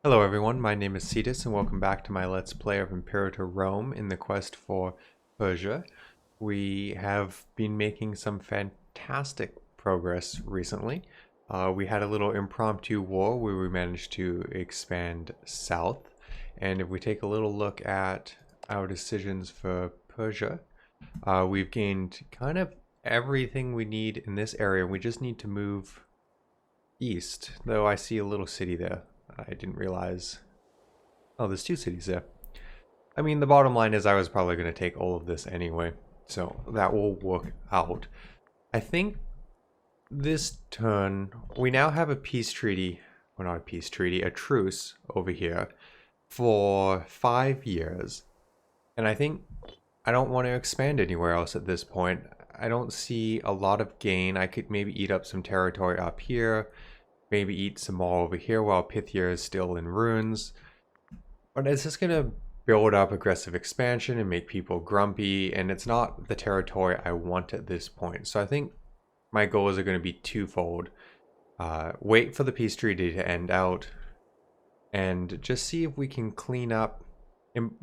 Hello everyone, my name is Cetus and welcome back to my Let's Play of Imperator Rome in the quest for Persia. We have been making some fantastic progress recently. We had a little impromptu war where we managed to expand south, and if we take a little look at our decisions for Persia, we've gained kind of everything we need in this area. We just need to move east, though I see a little city there. I didn't realize. Oh, there's two cities there. I mean, the bottom line is I was probably going to take all of this anyway, so that will work out. I think this turn, we now have a peace treaty, well, not a peace treaty, a truce over here for 5 years. And I think I don't want to expand anywhere else at this point. I don't see a lot of gain. I could maybe eat up some territory up here. Maybe eat some more over here while Phrygia is still in ruins. But it's just going to build up aggressive expansion and make people grumpy, and it's not the territory I want at this point. So I think my goals are going to be twofold. Wait for the peace treaty to end out, and just see if we can clean up.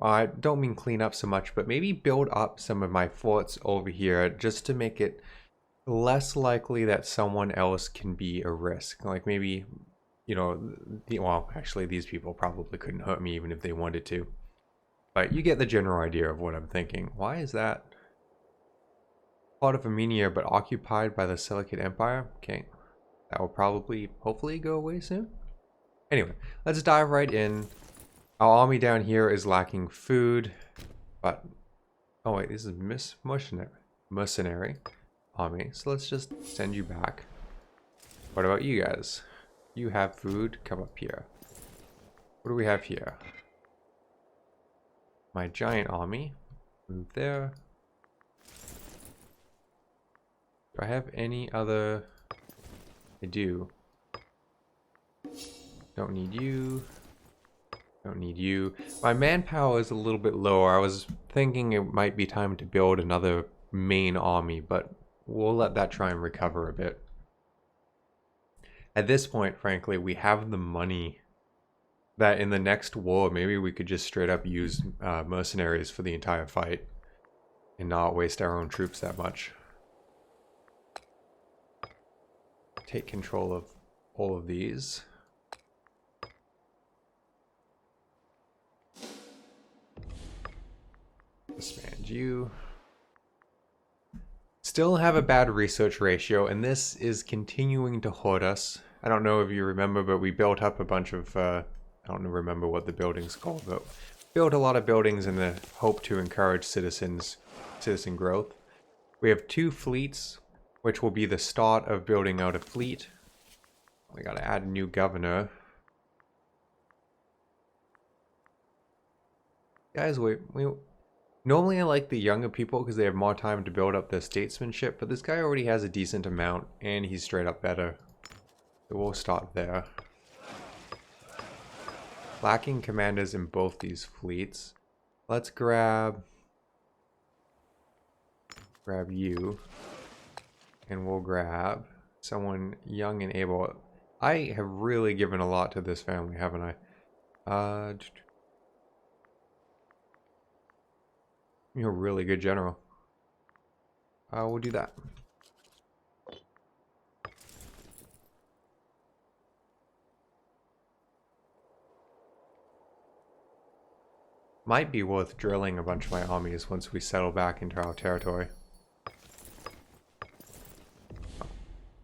I don't mean clean up so much, but maybe build up some of my forts over here just to make it less likely that someone else can be a risk. Like maybe, you know, well, actually these people probably couldn't hurt me even if they wanted to. But you get the general idea of what I'm thinking. Why is that part of Armenia but occupied by the Seleucid Empire? Okay, that will probably, hopefully go away soon. Anyway, let's dive right in. Our army down here is lacking food, but, oh wait, this is mercenary army, so let's just send you back. What about you guys? You have food, come up here. What do we have here? My giant army, move there. Do I have any other? I do. Don't need you. Don't need you. My manpower is a little bit lower. I was thinking it might be time to build another main army, but we'll let that try and recover a bit. At this point, frankly, we have the money that in the next war, maybe we could just straight up use mercenaries for the entire fight and not waste our own troops that much. Take control of all of these. Expand you. Still have a bad research ratio, and this is continuing to hurt us. I don't know if you remember, but we built up a bunch of, I don't remember what the building's called, but built a lot of buildings in the hope to encourage citizen growth. We have 2 fleets, which will be the start of building out a fleet. We gotta add a new governor. Guys, normally I like the younger people because they have more time to build up their statesmanship, but this guy already has a decent amount and he's straight up better. So we'll start there. Lacking commanders in both these fleets. Let's grab you, and we'll grab someone young and able. I have really given a lot to this family, haven't I? You're a really good general. We'll do that. Might be worth drilling a bunch of my armies once we settle back into our territory.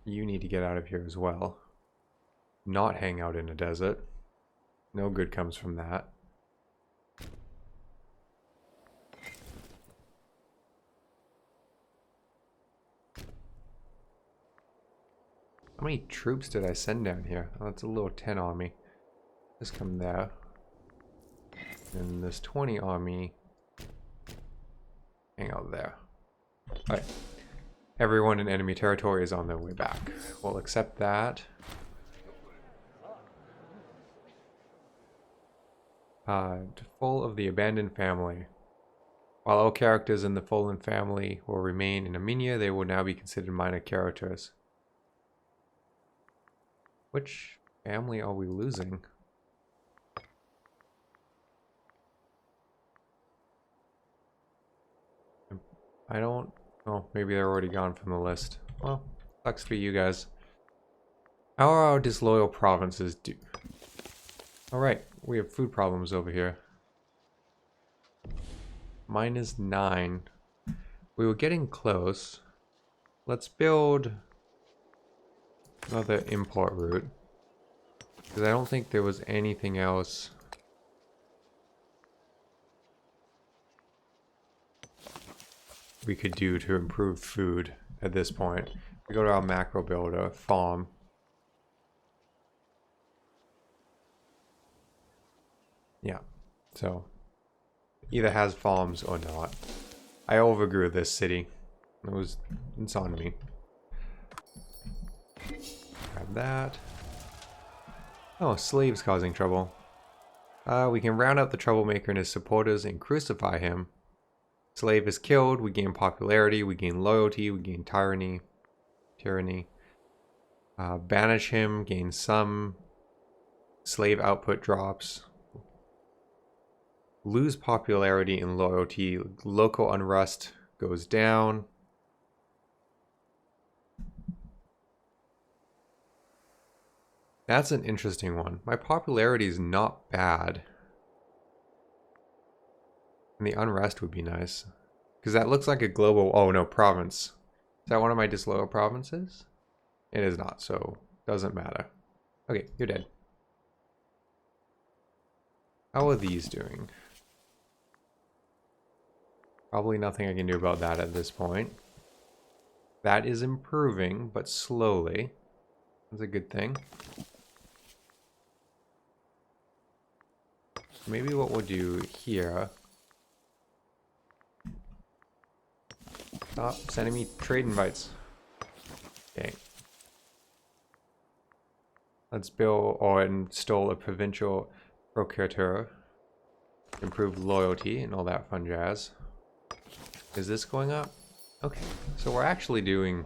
You need to get out of here as well. Not hang out in a desert. No good comes from that. How many troops did I send down here? Oh, that's a little 10 army. Just come there. And this 20 army, hang out there. Alright. Everyone in enemy territory is on their way back. We'll accept that. Full of the abandoned family. While all characters in the fallen family will remain in Armenia, they will now be considered minor characters. Which family are we losing? I don't... Oh, maybe they're already gone from the list. Well, sucks for you guys. How are our disloyal provinces do? Alright, we have food problems over here. -9. We were getting close. Let's build another import route. Because I don't think there was anything else we could do to improve food at this point. We go to our macro builder, farm. Yeah, so either has farms or not. I overgrew this city. It's on me. Grab that. Oh, slaves causing trouble. We can round out the troublemaker and his supporters and crucify him. Slave is killed, we gain popularity, we gain loyalty, we gain tyranny. Banish him, gain some. Slave output drops. Lose popularity and loyalty. Local unrest goes down. That's an interesting one. My popularity is not bad. And the unrest would be nice. Because that looks like a global... Oh, no, province. Is that one of my disloyal provinces? It is not, so doesn't matter. Okay, you're dead. How are these doing? Probably nothing I can do about that at this point. That is improving, but slowly. That's a good thing. Maybe what we'll do here... Stop sending me trade invites. Okay. Let's build or install a provincial procurator. Improve loyalty and all that fun jazz. Is this going up? Okay, so we're actually doing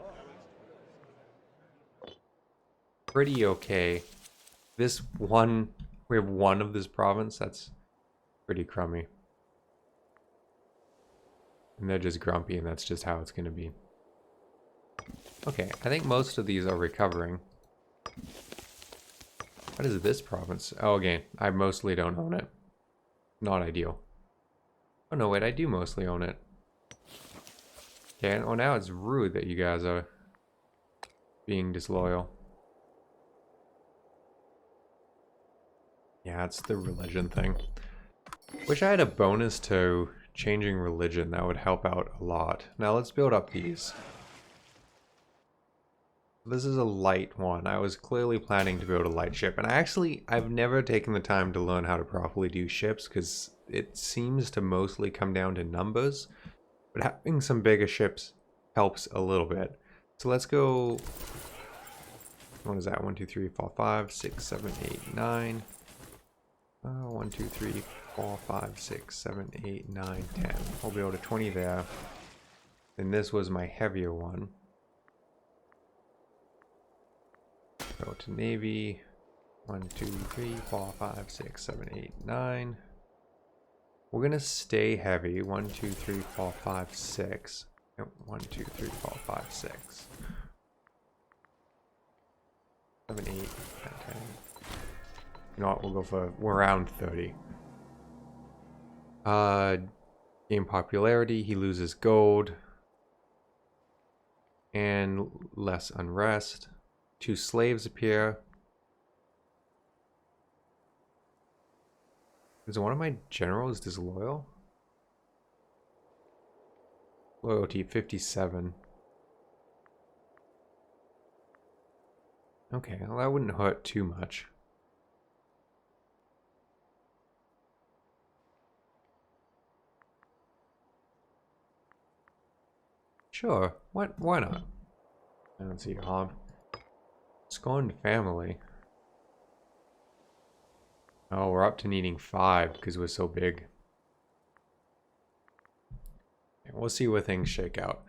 pretty okay. This one, we have one of this province, that's pretty crummy. And they're just grumpy, and that's just how it's going to be. Okay, I think most of these are recovering. What is this province? Oh, okay, I mostly don't own it. Not ideal. Oh no, wait, I do mostly own it. Okay, well now it's rude that you guys are being disloyal. Yeah, it's the religion thing. Wish I had a bonus to changing religion, that would help out a lot. Now let's build up these. This is a light one. I was clearly planning to build a light ship, and I've never taken the time to learn how to properly do ships because it seems to mostly come down to numbers, but having some bigger ships helps a little bit. So let's go, what is that? 1, 2, 3, 4, 5, 6, 7, 8, 9. 1, 2, 3, 4, 5, 6, 7, 8, 9, 10. We'll be able to 20 there. And this was my heavier one. Go to Navy. 1, 2, 3, 4, 5, 6, 7, 8, 9. We're going to stay heavy. 1, 2, 3, 4, 5, 6. Nope. 1, 2, 3, 4, 5, 6. 7, 8, 9, 10. You know what, we'll go for around 30. Gain popularity, he loses gold. And less unrest. 2 slaves appear. Is one of my generals disloyal? Loyalty 57. Okay, well that wouldn't hurt too much. Sure, why not? I don't see harm. Scorned family. Oh, we're up to needing 5 because we're so big. We'll see where things shake out.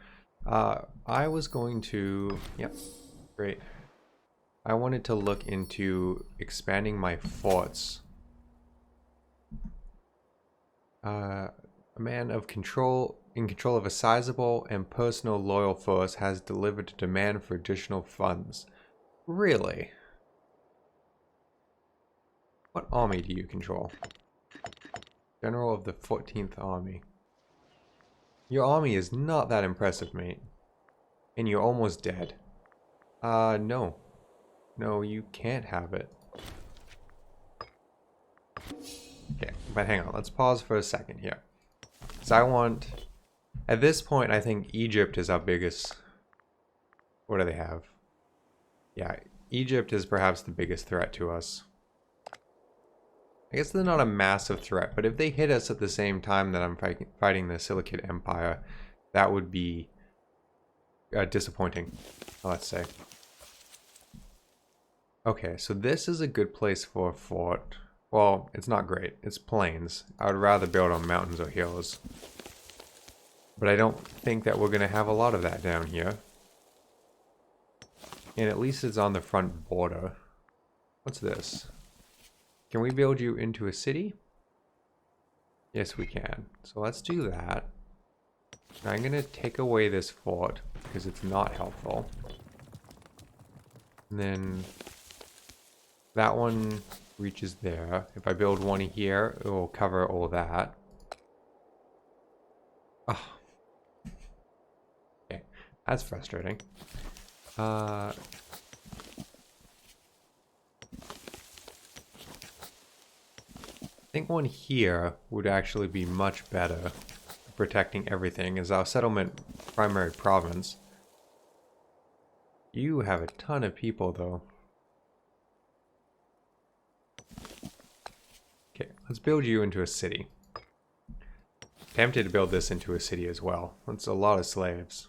I was going to... Yep, great. I wanted to look into expanding my forts. A man of control in control of a sizable and personal loyal force has delivered a demand for additional funds. Really? What army do you control? General of the 14th Army. Your army is not that impressive, mate. And you're almost dead. No. No, you can't have it. Okay, but hang on. Let's pause for a second here. So I want... At this point, I think Egypt is our biggest... What do they have? Yeah, Egypt is perhaps the biggest threat to us. I guess they're not a massive threat, but if they hit us at the same time that I'm fighting the Seleucid Empire, that would be disappointing, let's say. Okay, so this is a good place for a fort. Well, it's not great. It's plains. I would rather build on mountains or hills. But I don't think that we're going to have a lot of that down here. And at least it's on the front border. What's this? Can we build you into a city? Yes, we can. So let's do that. Now I'm going to take away this fort because it's not helpful. And then that one reaches there. If I build one here, it will cover all that. Oh. Okay, that's frustrating. I think one here would actually be much better for protecting everything as our settlement primary province. You have a ton of people though. Okay, let's build you into a city. Tempted to build this into a city as well. That's a lot of slaves.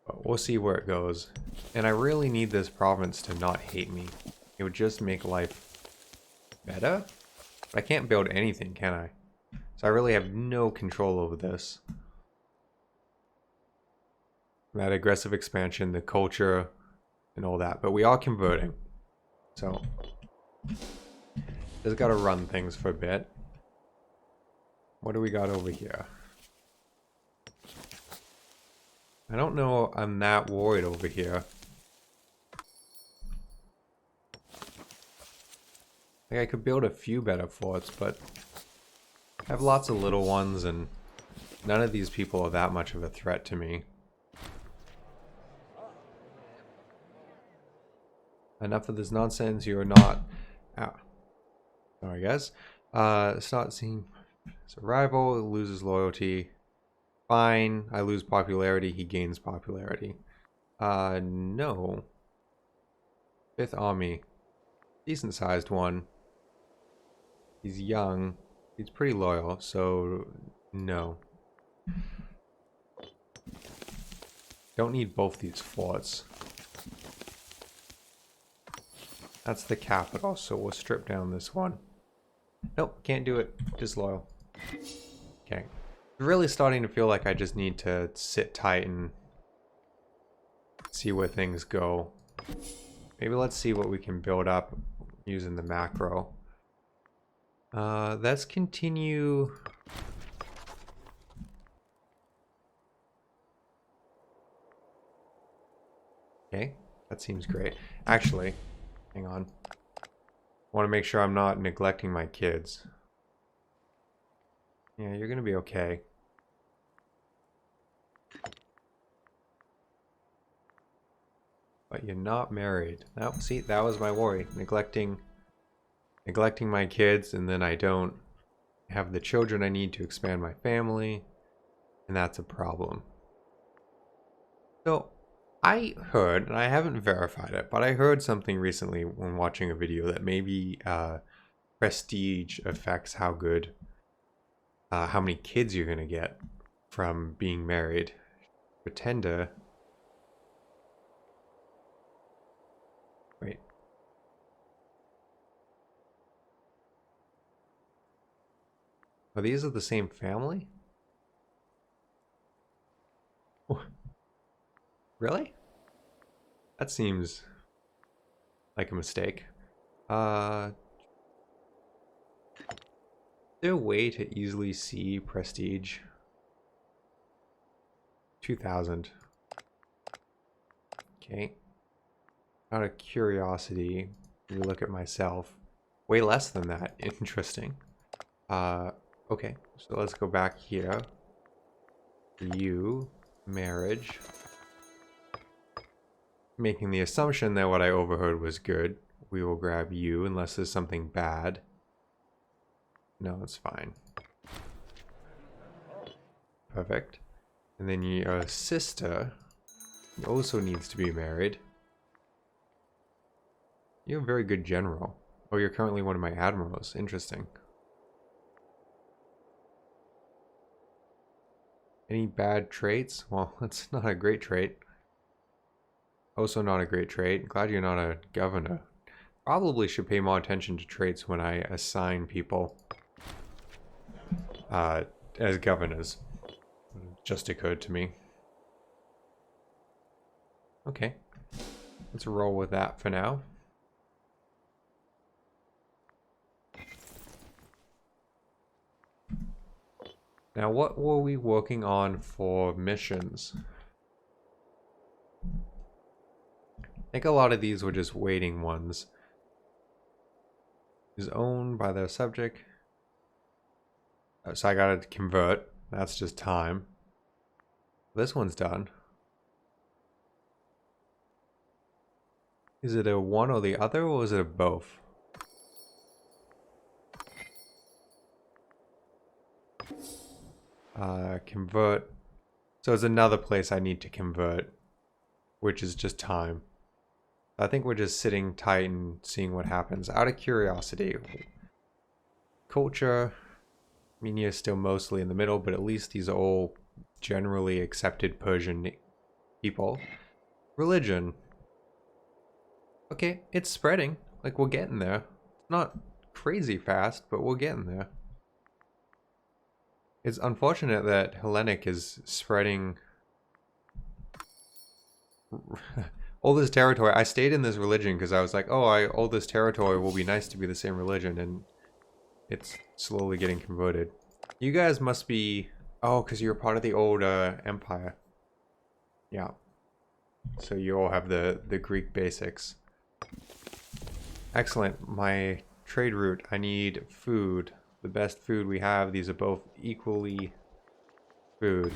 But we'll see where it goes. And I really need this province to not hate me. It would just make life better? But I can't build anything, can I? So I really have no control over this. That aggressive expansion, the culture, and all that. But we are converting. So, just gotta run things for a bit. What do we got over here? I don't know I'm that worried over here. Like I could build a few better forts, but I have lots of little ones and none of these people are that much of a threat to me. Enough of this nonsense, you're not... Ah. Sorry guys. It's not seen... It's a rival, loses loyalty. Fine, I lose popularity, he gains popularity. No. 5th Army. Decent sized one. He's young. He's pretty loyal, so no. Don't need both these forts. That's the capital, so we'll strip down this one. Nope, can't do it. Disloyal. Okay. Really starting to feel like I just need to sit tight and see where things go. Maybe let's see what we can build up using the macro. Let's continue. Okay, that seems great. Actually, hang on. I want to make sure I'm not neglecting my kids. Yeah, you're gonna be okay. But you're not married. Now, see, that was my worry. Neglecting my kids, and then I don't have the children I need to expand my family, and that's a problem. So, I heard, and I haven't verified it, but I heard something recently when watching a video that maybe prestige affects how good, how many kids you're gonna get from being married. Pretender. Wait. Oh, these are the same family? Really? That seems like a mistake. there a way to easily see prestige? 2000. Okay. Out of curiosity, let me look at myself. Way less than that. Interesting. Okay. So let's go back here. You, marriage. Making the assumption that what I overheard was good. We will grab you unless there's something bad. No, it's fine. Perfect. And then your sister also needs to be married. You're a very good general. Oh, you're currently one of my admirals. Interesting. Any bad traits? Well, that's not a great trait. Also not a great trait. Glad you're not a governor. Probably should pay more attention to traits when I assign people as governors. Just occurred to me. Okay. Let's roll with that for now. Now, what were we working on for missions? I think a lot of these were just waiting ones. Is owned by their subject. So I gotta convert. That's just time. This one's done. Is it a one or the other, or is it a both? Convert. So it's another place I need to convert, which is just time. I think we're just sitting tight and seeing what happens. Out of curiosity. Culture. I mean, you're still mostly in the middle, but at least these are all generally accepted Persian people. Religion. Okay, it's spreading. Like, we're getting there. It's not crazy fast, but we're getting there. It's unfortunate that Hellenic is spreading all this territory. I stayed in this religion because I was like, oh, all this territory will be nice to be the same religion, and it's slowly getting converted. You guys must be... Oh, because you're part of the old empire. Yeah. So you all have the Greek basics. Excellent. My trade route. I need food. The best food we have. These are both equally food.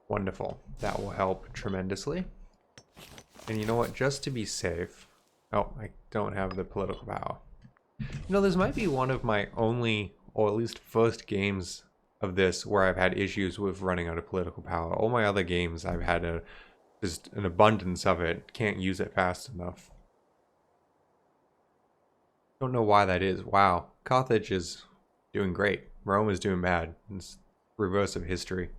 Wonderful. That will help tremendously. And you know what? Just to be safe... Oh, I don't have the political power. You know, this might be one of my only, or at least first games of this where I've had issues with running out of political power. All my other games, I've had just an abundance of it. Can't use it fast enough. Don't know why that is. Wow. Carthage is doing great. Rome is doing bad. It's reverse of history.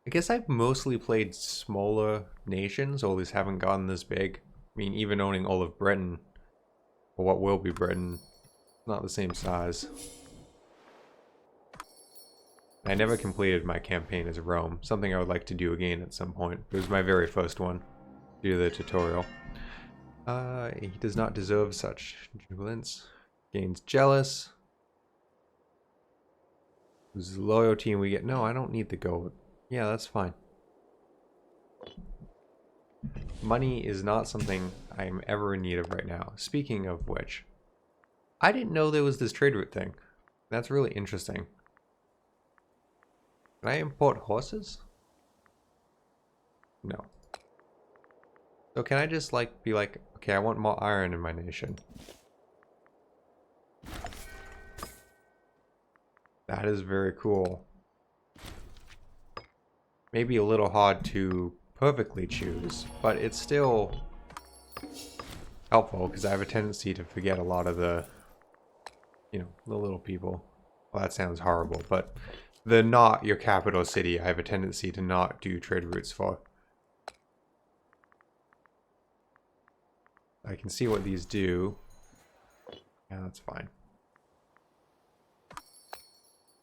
I guess I've mostly played smaller nations, or at least haven't gotten this big. I mean, even owning all of Britain, or what will be Britain, not the same size. I never completed my campaign as Rome, something I would like to do again at some point. It was my very first one, due to the tutorial. He does not deserve such jubilance. Gains jealous. Whose loyalty and we get... No, I don't need the gold. Yeah, that's fine. Money is not something I'm ever in need of right now. Speaking of which, I didn't know there was this trade route thing. That's really interesting. Can I import horses? No. So can I just be like, okay, I want more iron in my nation. That is very cool. Maybe a little hard to perfectly choose, but it's still helpful because I have a tendency to forget a lot of the, the little people. Well, that sounds horrible, but the not your capital city, I have a tendency to not do trade routes for. I can see what these do. Yeah, that's fine.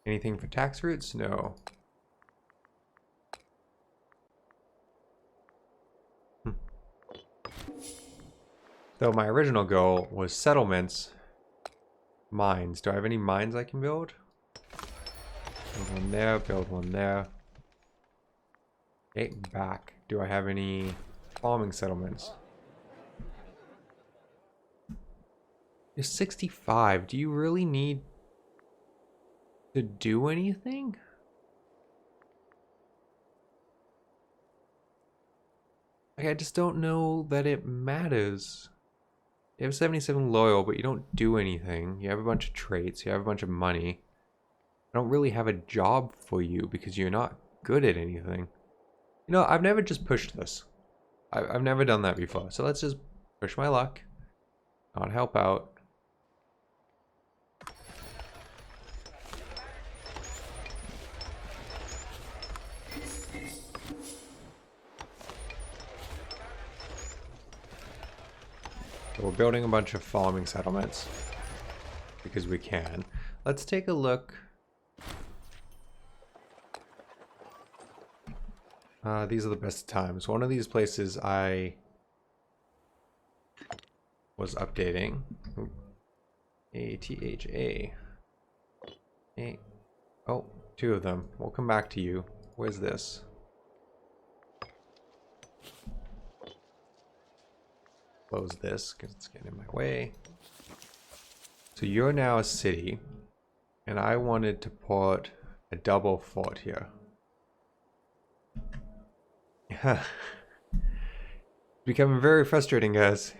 Anything for tax routes? No. Though my original goal was settlements, mines. Do I have any mines I can build? Build one there, build one there. Okay, back. Do I have any farming settlements? You're 65. Do you really need to do anything? Like, I just don't know that it matters. You have 77 loyal, but you don't do anything. You have a bunch of traits. You have a bunch of money. I don't really have a job for you because you're not good at anything. You know, I've never just pushed this. I've never done that before. So let's just push my luck. Not help out. So we're building a bunch of farming settlements because we can. Let's take a look. These are the best times. One of these places I was updating. ATHA. Oh, two of them. We'll come back to you. Where's this? Close this because it's getting in my way. So you're now a city, and I wanted to put a double fort here. It's becoming very frustrating, guys.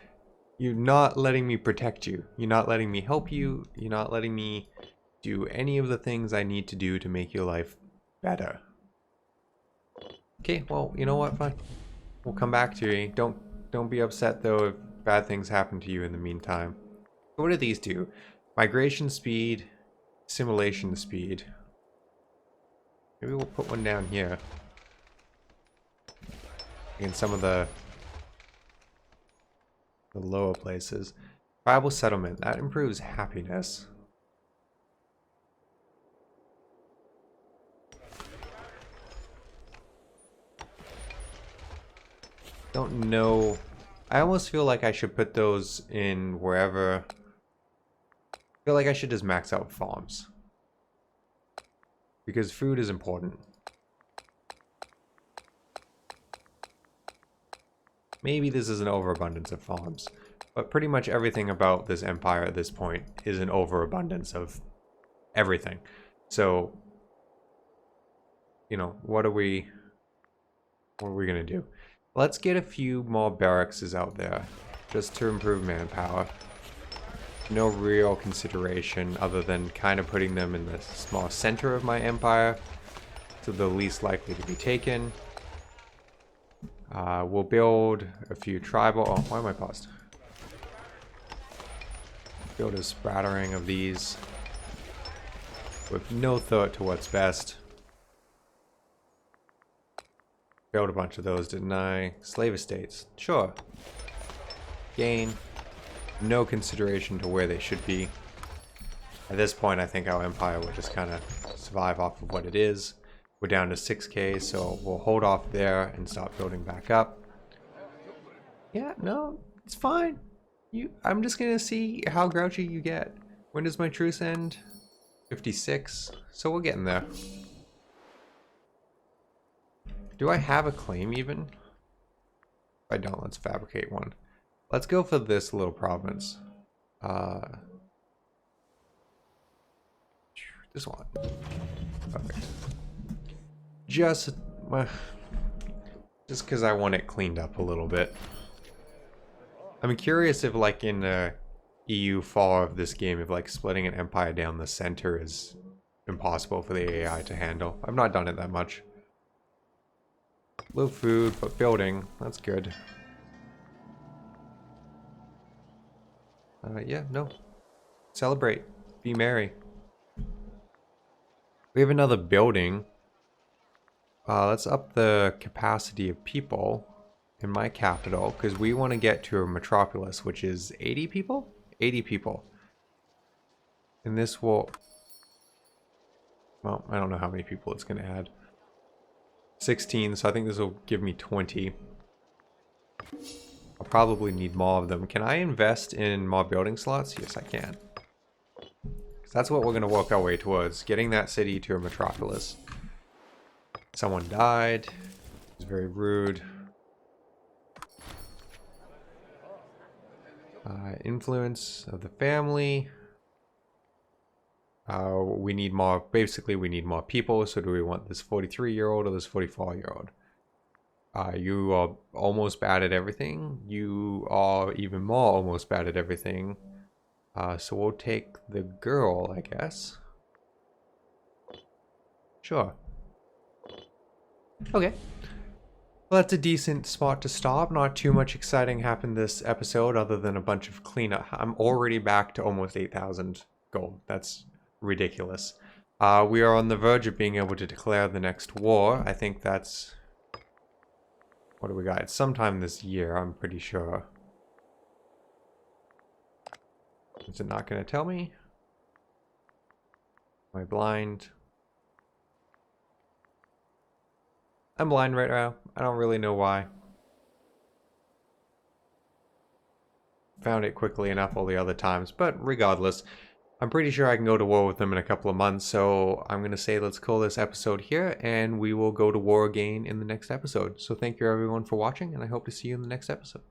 You're not letting me protect you. You're not letting me help you. You're not letting me do any of the things I need to do to make your life better. Okay, well, you know what? Fine. We'll come back to you. Don't be upset though if bad things happen to you in the meantime. So what do these do? Migration speed, simulation speed. Maybe we'll put one down here. In some of the lower places. Tribal settlement, that improves happiness. Don't know. I almost feel like I should put those in wherever. I feel like I should just max out farms. Because food is important. Maybe this is an overabundance of farms. But pretty much everything about this empire at this point is an overabundance of everything. So, you know, what are we gonna do? Let's get a few more barracks out there, just to improve manpower. No real consideration other than kind of putting them in the small center of my empire, so they're least likely to be taken. We'll build a few tribal. Oh, why am I paused? Build a spattering of these with no thought to what's best. Build a bunch of those, didn't I? Slave estates, sure. Gain. No consideration to where they should be. At this point, I think our empire will just kind of survive off of what it is. We're down to 6k, so we'll hold off there and start building back up. Yeah, no, it's fine. I'm just gonna see how grouchy you get. When does my truce end? 56, so we're getting there. Do I have a claim even? If I don't, let's fabricate one. Let's go for this little province. This one. Perfect. Just because I want it cleaned up a little bit. I'm curious if, like, in the EU fall of this game, if, like, splitting an empire down the center is impossible for the AI to handle. I've not done it that much. Low food, but building. That's good. Yeah, no. Celebrate. Be merry. We have another building. Let's up the capacity of people in my capital, because we want to get to a metropolis, which is 80 people? 80 people. And this will... Well, I don't know how many people it's going to add. 16, so I think this will give me 20. I'll probably need more of them. Can I invest in more building slots? Yes, I can. 'Cause that's what we're going to work our way towards, getting that city to a metropolis. Someone died. It was very rude. Influence of the family. We need more, basically we need more people. So do we want this 43-year-old or this 44-year-old? You are almost bad at everything. You are even more almost bad at everything. So we'll take the girl, I guess. Sure. Okay. Well, that's a decent spot to stop. Not too much exciting happened this episode other than a bunch of cleanup. I'm already back to almost 8,000 gold. That's ridiculous. We are on the verge of being able to declare the next war. I think that's... What do we got? It's sometime this year, I'm pretty sure. Is it not going to tell me? Am I blind? I'm blind right now. I don't really know why. Found it quickly enough all the other times, but regardless, I'm pretty sure I can go to war with them in a couple of months, so I'm going to say let's call this episode here, and we will go to war again in the next episode. So thank you everyone for watching, and I hope to see you in the next episode.